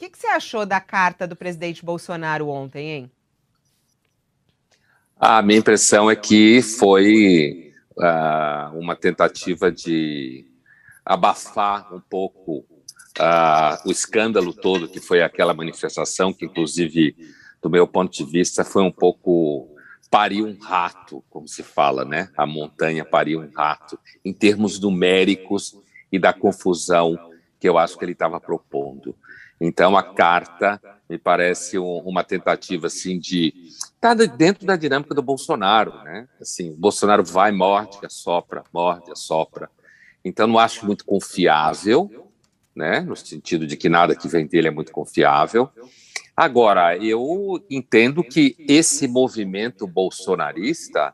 que você achou da carta do presidente Bolsonaro ontem, hein? A minha impressão é que foi uma tentativa de abafar um pouco o escândalo todo que foi aquela manifestação, que inclusive, do meu ponto de vista, foi um pouco pariu um rato, como se fala, né? A montanha pariu um rato, em termos numéricos e da confusão que eu acho que ele estava propondo. Então, a carta me parece uma tentativa assim de estar dentro da dinâmica do Bolsonaro, né? Assim, o Bolsonaro vai, morde, assopra, morde, assopra. Então, não acho muito confiável, né? No sentido de que nada que vem dele é muito confiável. Agora, eu entendo que esse movimento bolsonarista,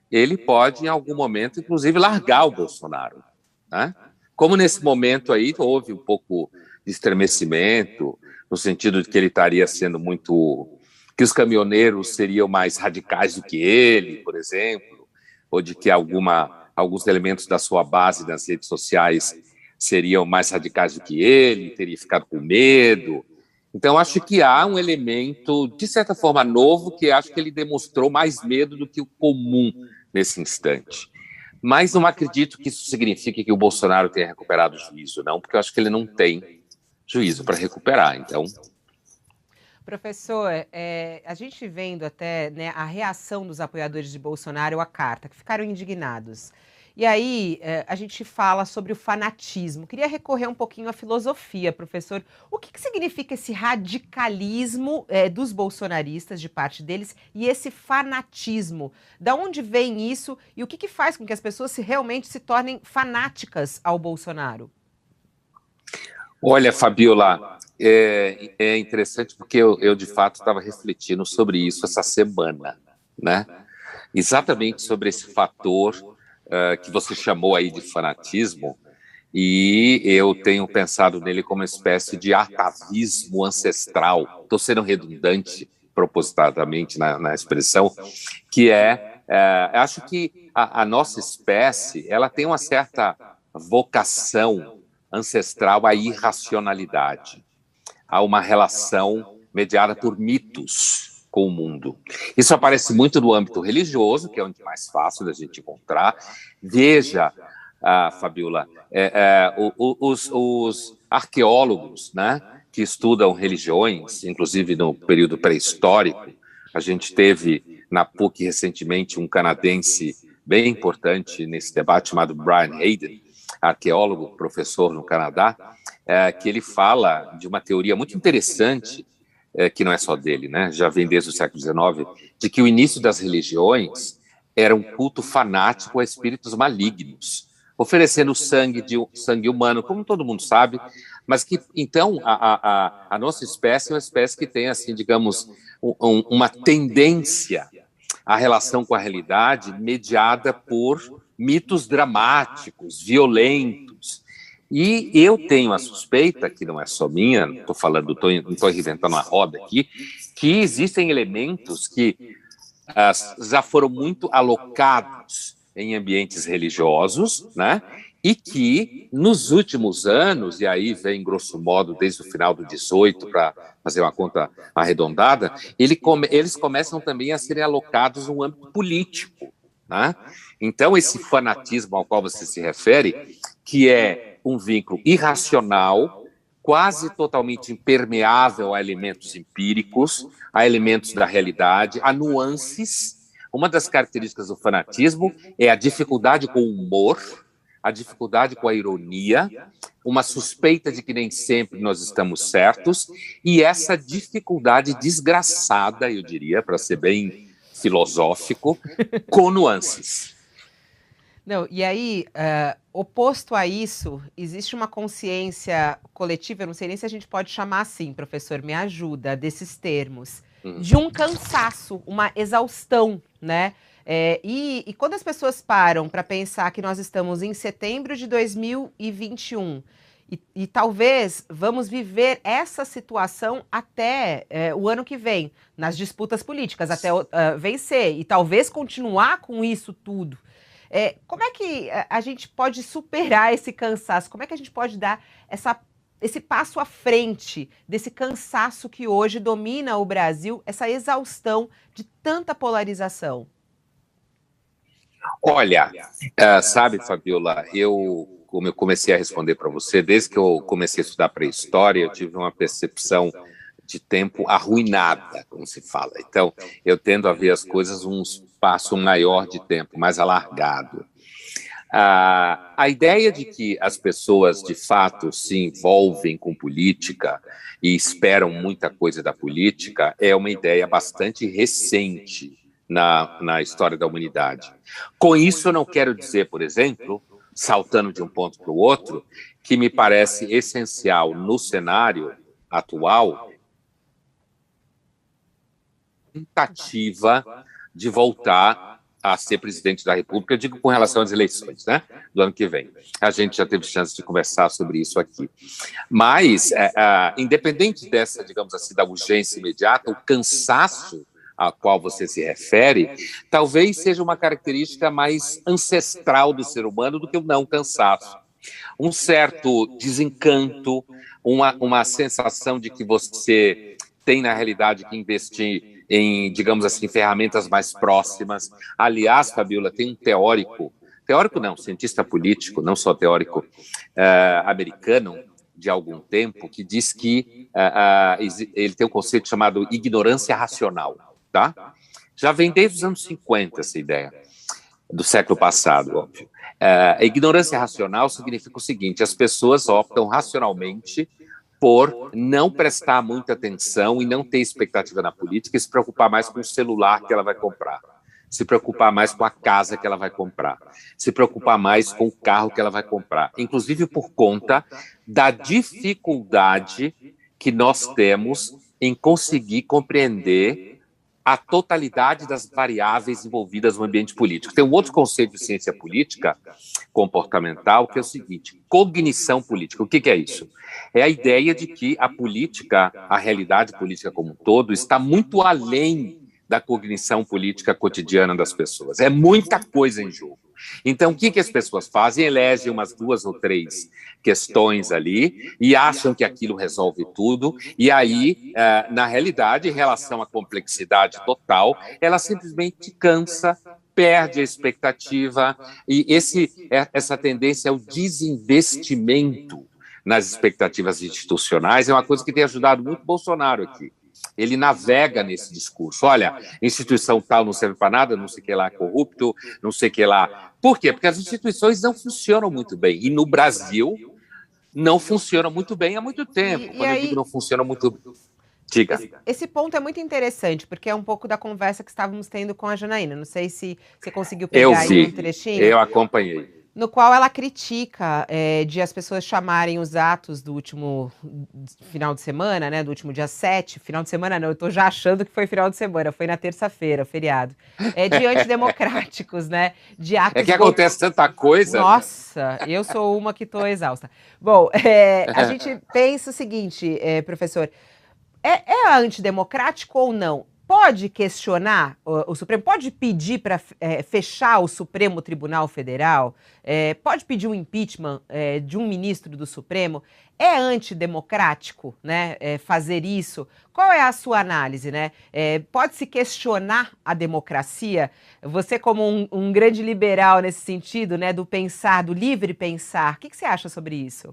ele pode, em algum momento, inclusive, largar o Bolsonaro, né? Como nesse momento aí houve um pouco de estremecimento, no sentido de que ele estaria sendo muito... que os caminhoneiros seriam mais radicais do que ele, por exemplo, ou de que alguns elementos da sua base nas redes sociais seriam mais radicais do que ele, teria ficado com medo. Então, acho que há um elemento, de certa forma, novo, que acho que ele demonstrou mais medo do que o comum nesse instante. Mas não acredito que isso signifique que o Bolsonaro tenha recuperado o juízo, não, porque eu acho que ele não tem juízo para recuperar. Então, professor, a gente vendo até, né, a reação dos apoiadores de Bolsonaro à carta, que ficaram indignados. E aí, a gente fala sobre o fanatismo. Queria recorrer um pouquinho à filosofia, professor. O que significa esse radicalismo dos bolsonaristas, de parte deles, e esse fanatismo? Da onde vem isso e o que faz com que as pessoas realmente se tornem fanáticas ao Bolsonaro? olha, Fabiola, é interessante porque eu de fato estava refletindo sobre isso essa semana, né? Exatamente sobre esse fator que você chamou aí de fanatismo, e eu tenho pensado nele como uma espécie de atavismo ancestral. Estou sendo redundante propositadamente na expressão, que acho que a nossa espécie ela tem uma certa vocação ancestral à irracionalidade, a uma relação mediada por mitos com o mundo. Isso aparece muito no âmbito religioso, que é onde é mais fácil da gente encontrar. Veja, Fabiola, os arqueólogos, né, que estudam religiões, inclusive no período pré-histórico, a gente teve na PUC recentemente um canadense bem importante nesse debate chamado Brian Hayden, arqueólogo, professor no Canadá, que ele fala de uma teoria muito interessante, que não é só dele, né? Já vem desde o século XIX, de que o início das religiões era um culto fanático a espíritos malignos, oferecendo sangue humano, como todo mundo sabe, mas que, então, a nossa espécie é uma espécie que tem, assim, digamos, uma tendência à relação com a realidade mediada por mitos dramáticos, violentos. E eu tenho a suspeita, que não é só minha, não estou reinventando a roda aqui, que existem elementos que já foram muito alocados em ambientes religiosos, né? E que, nos últimos anos, e aí vem, grosso modo, desde o final do 18, para fazer uma conta arredondada, eles começam também a serem alocados no âmbito político, né? Então, esse fanatismo ao qual você se refere, que é um vínculo irracional, quase totalmente impermeável a elementos empíricos, a elementos da realidade, a nuances. Uma das características do fanatismo é a dificuldade com o humor, a dificuldade com a ironia, uma suspeita de que nem sempre nós estamos certos, e essa dificuldade desgraçada, eu diria, para ser bem filosófico, com nuances. Não, e aí, oposto a isso, existe uma consciência coletiva, eu não sei nem se a gente pode chamar assim, professor, me ajuda, desses termos, de um cansaço, uma exaustão, né? E quando as pessoas param para pensar que nós estamos em setembro de 2021 e talvez vamos viver essa situação até o ano que vem, nas disputas políticas, até vencer, e talvez continuar com isso tudo. Como é que a gente pode superar esse cansaço? Como é que a gente pode dar essa esse passo à frente desse cansaço que hoje domina o Brasil, essa exaustão de tanta polarização? Olha, sabe, Fabiola, como eu comecei a responder para você, desde que eu comecei a estudar pré-história, eu tive uma percepção de tempo arruinada, como se fala. Então, eu tendo a ver as coisas um espaço maior de tempo, mais alargado. A ideia de que as pessoas, de fato, se envolvem com política e esperam muita coisa da política é uma ideia bastante recente na história da humanidade. Com isso, eu não quero dizer, por exemplo, saltando de um ponto para o outro, que me parece essencial no cenário atual tentativa de voltar a ser presidente da República, eu digo com relação às eleições, né, do ano que vem. A gente já teve chance de conversar sobre isso aqui. Mas, independente dessa, digamos assim, da urgência imediata, o cansaço a qual você se refere, talvez seja uma característica mais ancestral do ser humano do que o não cansaço. Um certo desencanto, uma sensação de que você tem, na realidade, que investir em, digamos assim, ferramentas mais próximas. Aliás, Fabiola, tem um teórico não, cientista político, não só teórico, americano, de algum tempo, que diz que ele tem um conceito chamado ignorância racional, tá? Já vem desde os anos 50 essa ideia, do século passado, óbvio. A ignorância racional significa o seguinte: as pessoas optam racionalmente por não prestar muita atenção e não ter expectativa na política e se preocupar mais com o celular que ela vai comprar, se preocupar mais com a casa que ela vai comprar, se preocupar mais com o carro que ela vai comprar, inclusive por conta da dificuldade que nós temos em conseguir compreender a totalidade das variáveis envolvidas no ambiente político. Tem um outro conceito de ciência política comportamental, que é o seguinte: cognição política. O que é isso? É a ideia de que a política, a realidade política como um todo, está muito além da cognição política cotidiana das pessoas. É muita coisa em jogo. Então, o que as pessoas fazem? Elegem umas 2 ou 3 questões ali e acham que aquilo resolve tudo. E aí, na realidade, em relação à complexidade total, ela simplesmente cansa, perde a expectativa. E essa tendência ao desinvestimento nas expectativas institucionais é uma coisa que tem ajudado muito Bolsonaro aqui. Ele navega nesse discurso. Olha, instituição tal não serve para nada, não sei o que lá é corrupto, não sei o que lá. Por quê? Porque as instituições não funcionam muito bem. E no Brasil não funcionam muito bem há muito tempo. Quando eu digo não funcionam muito bem. Diga. Esse ponto é muito interessante, porque é um pouco da conversa que estávamos tendo com a Janaína. Não sei se você conseguiu pegar aí um trechinho. Eu acompanhei. No qual ela critica de as pessoas chamarem os atos do último final de semana, né, do último dia 7, final de semana não, eu estou já achando que foi final de semana, foi na terça-feira, feriado, de antidemocráticos, né, de atos... É que acontece tanta coisa. Nossa, eu sou uma que estou exausta. Bom, a gente pensa o seguinte, professor, é antidemocrático ou não? Pode questionar o Supremo? Pode pedir para fechar o Supremo Tribunal Federal? Pode pedir um impeachment de um ministro do Supremo? É antidemocrático, né, fazer isso? Qual é a sua análise, né? Pode-se questionar a democracia? Você, como um grande liberal nesse sentido, né, do pensar, do livre pensar, o que você acha sobre isso?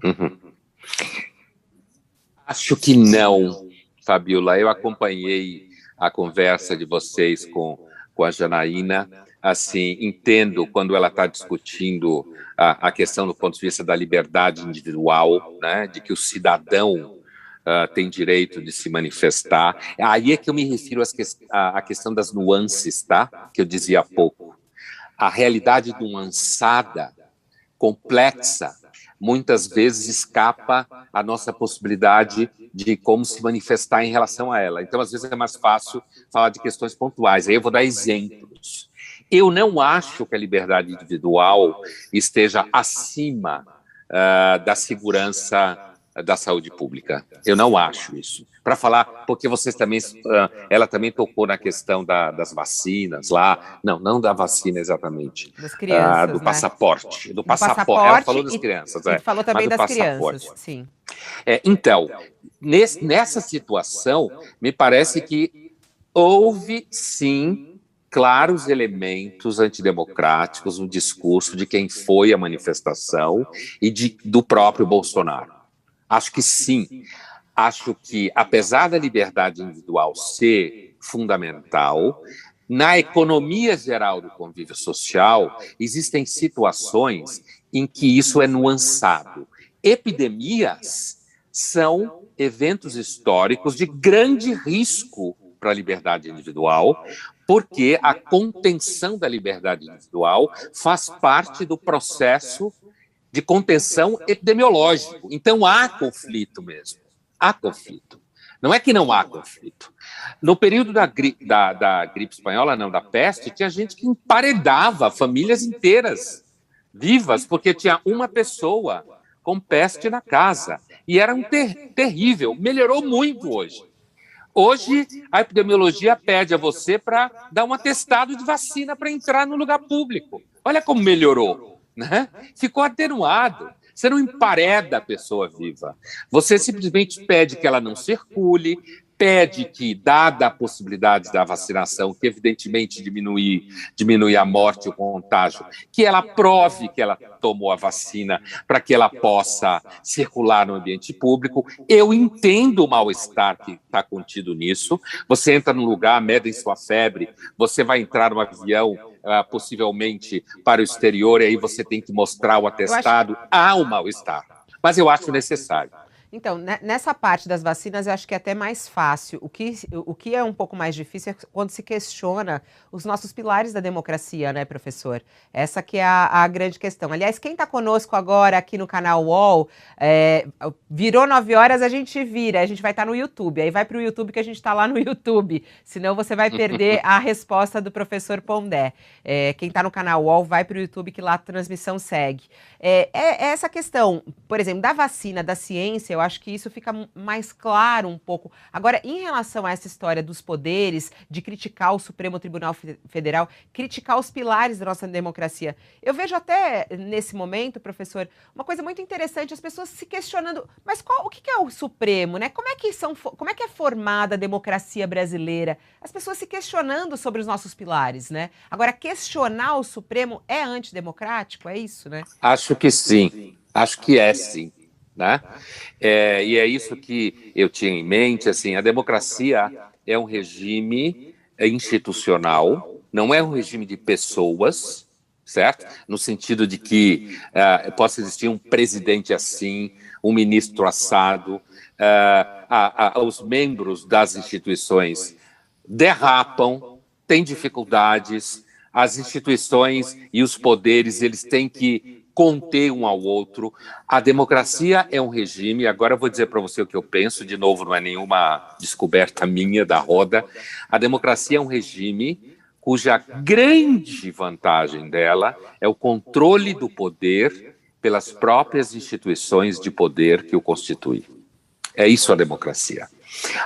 Acho que não, Fabiola. Eu acompanhei a conversa de vocês com a Janaína, assim, entendo quando ela está discutindo a questão do ponto de vista da liberdade individual, né, de que o cidadão tem direito de se manifestar. Aí é que eu me refiro à questão das nuances, tá? Que eu dizia há pouco. A realidade nuançada, complexa, muitas vezes escapa à nossa possibilidade de como se manifestar em relação a ela. Então, às vezes, é mais fácil falar de questões pontuais. Aí eu vou dar exemplos. Eu não acho que a liberdade individual esteja acima da segurança da saúde pública. Eu não acho isso. Para falar, porque vocês também, ela também tocou na questão das vacinas lá, não da vacina exatamente, das crianças, do né? passaporte, do passaporte. Ela falou das crianças, e falou também das passaporte. Crianças, sim. Então, nessa situação, me parece que houve, sim, claros elementos antidemocráticos no discurso de quem foi a manifestação e do próprio Bolsonaro. Acho que sim. Acho que, apesar da liberdade individual ser fundamental, na economia geral do convívio social, existem situações em que isso é nuançado. Epidemias são eventos históricos de grande risco para a liberdade individual, porque a contenção da liberdade individual faz parte do processo de contenção epidemiológico. Então, há conflito mesmo. Há conflito. Não é que não há conflito. No período da gripe espanhola, não, da peste, tinha gente que emparedava famílias inteiras vivas, porque tinha uma pessoa com peste na casa. E era terrível. Melhorou muito hoje. Hoje, a epidemiologia pede a você para dar um atestado de vacina para entrar no lugar público. Olha como melhorou, né? Ficou atenuado. Você não empareda a pessoa viva. Você simplesmente pede que ela não circule, pede que, dada a possibilidade da vacinação, que evidentemente diminui a morte e o contágio, que ela prove que ela tomou a vacina para que ela possa circular no ambiente público. Eu entendo o mal-estar que está contido nisso. Você entra num lugar, medem sua febre, você vai entrar no avião, possivelmente para o exterior, e aí você tem que mostrar o atestado. Há um mal-estar, mas eu acho necessário. Então, nessa parte das vacinas, eu acho que é até mais fácil. O que é um pouco mais difícil é quando se questiona os nossos pilares da democracia, né, professor? Essa que é a grande questão. Aliás, quem está conosco agora aqui no canal UOL, virou 9 horas, a gente vai estar no YouTube. Aí vai para o YouTube que a gente está lá no YouTube. Senão você vai perder a resposta do professor Pondé. Quem está no canal UOL vai para o YouTube que lá a transmissão segue. Essa questão, por exemplo, da vacina, da ciência, eu acho que isso fica mais claro um pouco. Agora, em relação a essa história dos poderes, de criticar o Supremo Tribunal Federal, criticar os pilares da nossa democracia, eu vejo até nesse momento, professor, uma coisa muito interessante, as pessoas se questionando, mas o que é o Supremo, né? Como é que é formada a democracia brasileira? As pessoas se questionando sobre os nossos pilares, né? Agora, questionar o Supremo é antidemocrático? É isso, né? Acho que sim. Acho que é sim. Né? E é isso que eu tinha em mente, assim, a democracia é um regime institucional, não é um regime de pessoas, certo? No sentido de que possa existir um presidente assim, um ministro assado, os membros das instituições derrapam, têm dificuldades, as instituições e os poderes, eles têm que conter um ao outro. A democracia é um regime, agora eu vou dizer para você o que eu penso, de novo, não é nenhuma descoberta minha da roda. A democracia é um regime cuja grande vantagem dela é o controle do poder pelas próprias instituições de poder que o constituem. É isso a democracia.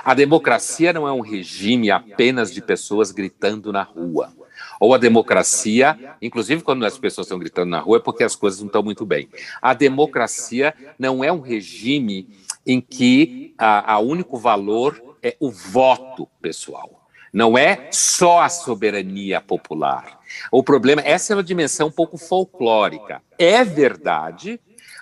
A democracia não é um regime apenas de pessoas gritando na rua. Ou a democracia, inclusive quando as pessoas estão gritando na rua, é porque as coisas não estão muito bem. A democracia não é um regime em que o único valor é o voto pessoal. Não é só a soberania popular. O problema, essa é uma dimensão um pouco folclórica. É verdade,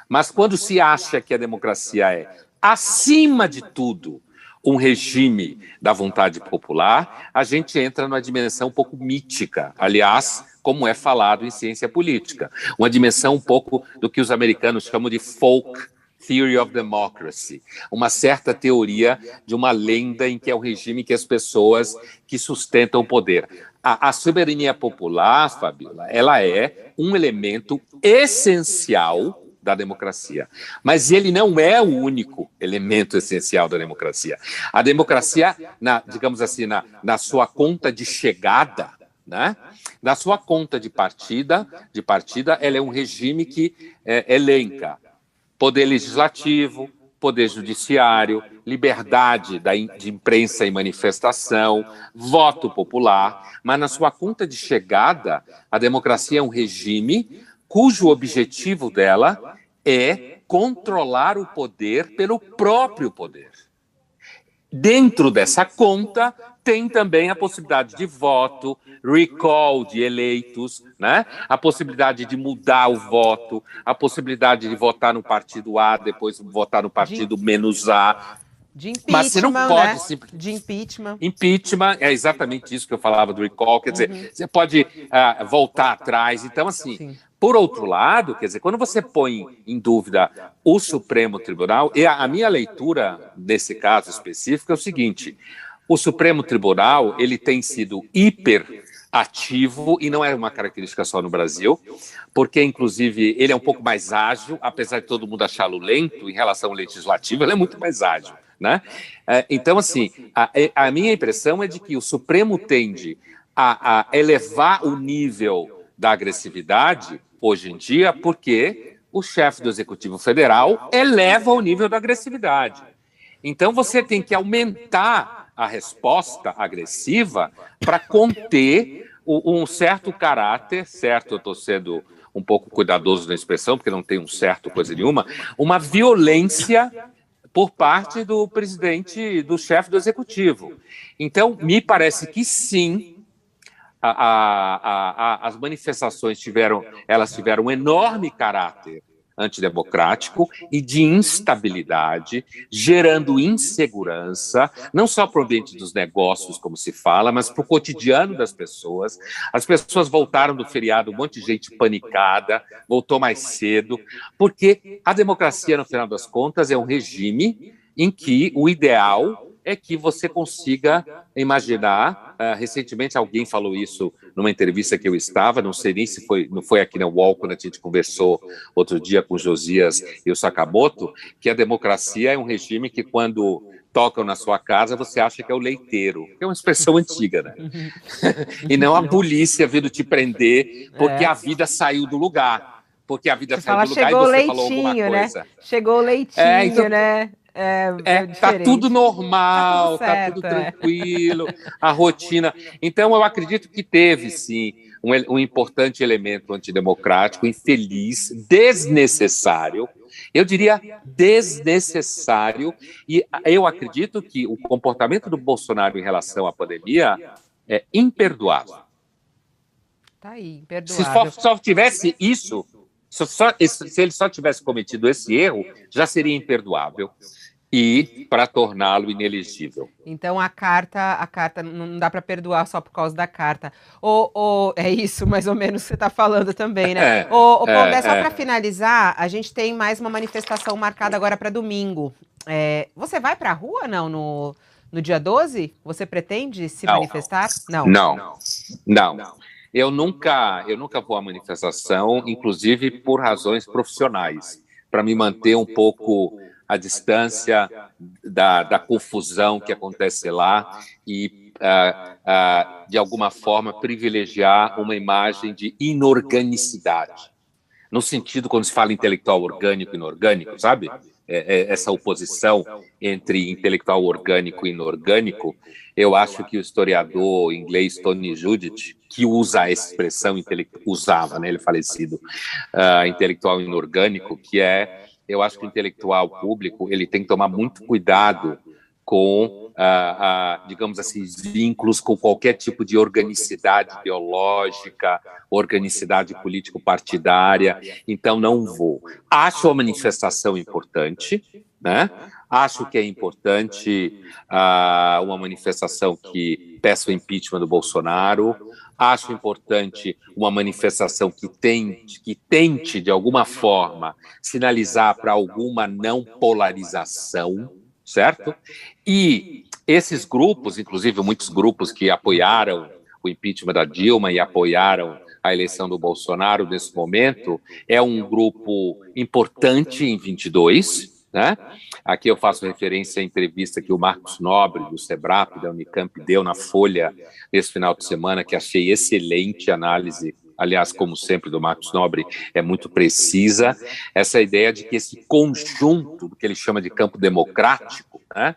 mas quando se acha que a democracia é, acima de tudo, um regime da vontade popular, a gente entra numa dimensão um pouco mítica, aliás, como é falado em ciência política, uma dimensão um pouco do que os americanos chamam de folk theory of democracy, uma certa teoria de uma lenda em que é o regime que as pessoas que sustentam o poder. A soberania popular, Fabiola, ela é um elemento essencial da democracia. Mas ele não é o único elemento essencial da democracia. A democracia, digamos assim, na sua conta de chegada, né? Na sua conta de partida, ela é um regime que elenca poder legislativo, poder judiciário, liberdade de imprensa e manifestação, voto popular, mas na sua conta de chegada, a democracia é um regime cujo objetivo dela é controlar o poder pelo próprio poder. Dentro dessa conta, tem também a possibilidade de voto, recall de eleitos, né? A possibilidade de mudar o voto, a possibilidade de votar no partido A, depois votar no partido menos A. De impeachment, mas você não pode De impeachment. Impeachment, é exatamente isso que eu falava do recall, quer dizer, você pode voltar atrás. Então, assim, sim. Por outro lado, quer dizer, quando você põe em dúvida o Supremo Tribunal, e a minha leitura desse caso específico é o seguinte: o Supremo Tribunal, ele tem sido hiperativo, e não é uma característica só no Brasil, porque, inclusive, ele é um pouco mais ágil, apesar de todo mundo achá-lo lento em relação ao legislativo, ele é muito mais ágil, né? Então, assim, a minha impressão é de que o Supremo tende a elevar o nível da agressividade hoje em dia, porque o chefe do Executivo Federal eleva o nível da agressividade. Então, você tem que aumentar a resposta agressiva para conter um certo caráter, certo, eu estou sendo um pouco cuidadoso na expressão, porque não tem um certo coisa nenhuma, uma violência por parte do presidente, do chefe do Executivo. Então, me parece que sim, as manifestações tiveram um enorme caráter antidemocrático e de instabilidade, gerando insegurança, não só para o ambiente dos negócios, como se fala, mas para o cotidiano das pessoas. As pessoas voltaram do feriado, um monte de gente panicada, voltou mais cedo, porque a democracia, no final das contas, é um regime em que o ideal é que você consiga imaginar. Recentemente alguém falou isso numa entrevista que eu estava, não sei nem se não foi aqui na UOL, quando a gente conversou outro dia com o Josias e o Sakamoto, que a democracia é um regime que, quando tocam na sua casa, você acha que é o leiteiro, que é uma expressão antiga, né? E não a polícia vindo te prender porque a vida saiu do lugar. Porque a vida saiu do lugar e você falou alguma coisa. Né? Chegou o leitinho, então, né? Tá tudo normal, tá tudo tranquilo, a rotina. Então, eu acredito que teve, sim, um importante elemento antidemocrático, infeliz, desnecessário. Eu diria desnecessário, e eu acredito que o comportamento do Bolsonaro em relação à pandemia é imperdoável. Tá aí, imperdoável. Se só tivesse isso, se ele só tivesse cometido esse erro, já seria imperdoável. E para torná-lo inelegível. Então a carta não dá para perdoar só por causa da carta. É isso, mais ou menos, que você está falando também, né? Pondé, só para finalizar, a gente tem mais uma manifestação marcada agora para domingo. Você vai para a rua, não, no dia 12? Você pretende se manifestar? Não. Eu nunca vou à manifestação, inclusive por razões profissionais, para me manter um pouco à distância da confusão que acontece lá e, de alguma forma, privilegiar uma imagem de inorganicidade. No sentido, quando se fala intelectual orgânico e inorgânico, sabe? Essa oposição entre intelectual orgânico e inorgânico, eu acho que o historiador inglês Tony Judt, que usa a expressão, usava, né, ele é falecido, intelectual inorgânico, eu acho que o intelectual público ele tem que tomar muito cuidado com, digamos assim, vínculos com qualquer tipo de organicidade ideológica, organicidade político-partidária. Então, não vou. Acho a manifestação importante, né? Acho que é importante uma manifestação que peça o impeachment do Bolsonaro. Acho importante uma manifestação que tente, de alguma forma, sinalizar para alguma não polarização, certo? E esses grupos, inclusive muitos grupos que apoiaram o impeachment da Dilma e apoiaram a eleição do Bolsonaro nesse momento, é um grupo importante em 22, né? Aqui eu faço referência à entrevista que o Marcos Nobre, do SEBRAP, da Unicamp, deu na Folha nesse final de semana, que achei excelente análise, aliás, como sempre, do Marcos Nobre, é muito precisa, essa ideia de que esse conjunto, do que ele chama de campo democrático, né,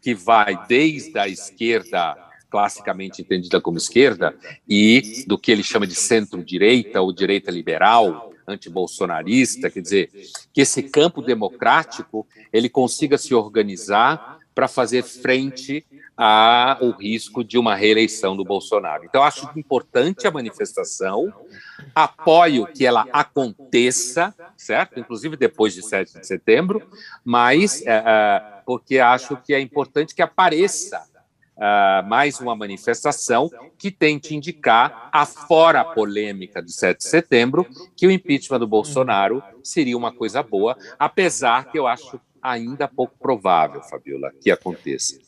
que vai desde a esquerda, classicamente entendida como esquerda, e do que ele chama de centro-direita ou direita liberal, antibolsonarista, quer dizer, que esse campo democrático ele consiga se organizar para fazer frente ao risco de uma reeleição do Bolsonaro. Então, acho importante a manifestação, apoio que ela aconteça, certo? Inclusive depois de 7 de setembro, mas porque acho que é importante que apareça mais uma manifestação que tente indicar, afora a polêmica de 7 de setembro, que o impeachment do Bolsonaro seria uma coisa boa, apesar que eu acho ainda pouco provável, Fabiola, que aconteça.